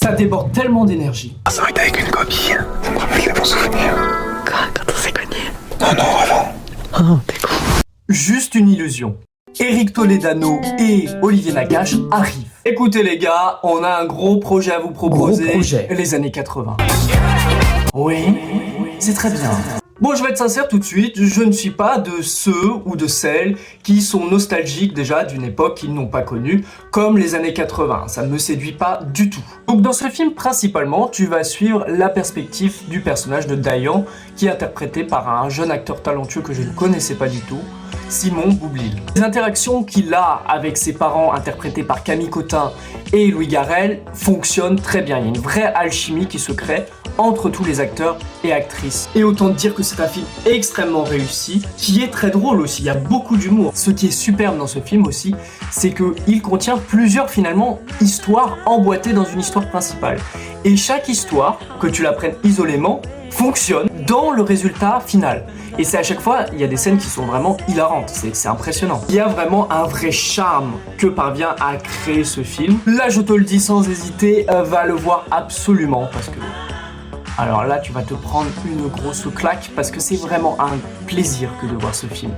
Ça déborde tellement d'énergie. On s'arrête avec une copine, ça me rappelle des bons souvenirs. Quand on s'est connus. Non, avant. Oh, t'es con. Juste une illusion. Eric Toledano et Olivier Nakache arrivent. Écoutez les gars, on a un gros projet à vous proposer. Gros projet. Les années 80. Oui, c'est très bien. Bon, je vais être sincère tout de suite, je ne suis pas de ceux ou de celles qui sont nostalgiques déjà d'une époque qu'ils n'ont pas connue, comme les années 80, ça ne me séduit pas du tout. Donc dans ce film, principalement, tu vas suivre la perspective du personnage de Dayan, qui est interprété par un jeune acteur talentueux que je ne connaissais pas du tout, Simon Boublil. Les interactions qu'il a avec ses parents, interprétés par Camille Cotin et Louis Garrel, fonctionnent très bien, il y a une vraie alchimie qui se crée entre tous les acteurs et actrices. Et autant dire que c'est un film extrêmement réussi, qui est très drôle aussi, il y a beaucoup d'humour. Ce qui est superbe dans ce film aussi, c'est qu'il contient plusieurs finalement histoires emboîtées dans une histoire principale. Et chaque histoire, que tu la prennes isolément, fonctionne dans le résultat final. Et c'est à chaque fois, il y a des scènes qui sont vraiment hilarantes, c'est impressionnant. Il y a vraiment un vrai charme que parvient à créer ce film. Là, je te le dis sans hésiter, va le voir absolument, parce que... Alors là, tu vas te prendre une grosse claque parce que c'est vraiment un plaisir que de voir ce film.